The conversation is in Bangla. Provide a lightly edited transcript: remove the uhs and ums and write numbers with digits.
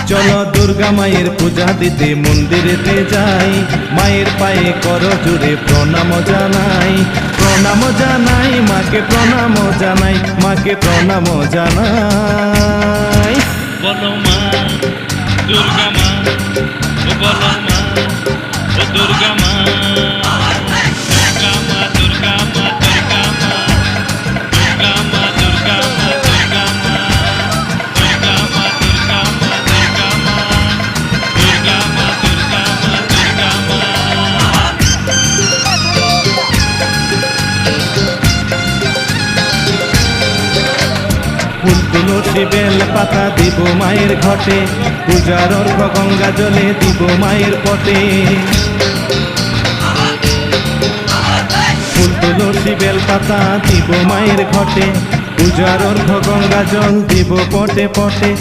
চলো দুর্গা মায়ের পূজা দিতে মন্দিরেতে যাই, মায়ের পায়ে করো জুড়ে প্রণাম জানাই, প্রণাম জানাই মাকে, প্রণাম জানাই মাকে, প্রণাম জানাই। বলো মা দুর্গা মা, ও বলো মা ও দুর্গা মা, দুর্গা মা দুর্গা মা দুর্গা মা, দুর্গা মা দুর্গা মা দুর্গা মা, দুর্গা মা দুর্গা মা দুর্গা মা, দুর্গা মা দুর্গা মা দুর্গা মা। ফুল তুলসী বেল পাতা দিব মায়ের ঘটে, পূজার অর্ঘ গঙ্গা জলে দিব মায়ের পটে। ফুল তুলসী বেল পাতা দিব মায়ের ঘটে, পূজার অর্ঘ গঙ্গা জল দিব পটে পটে।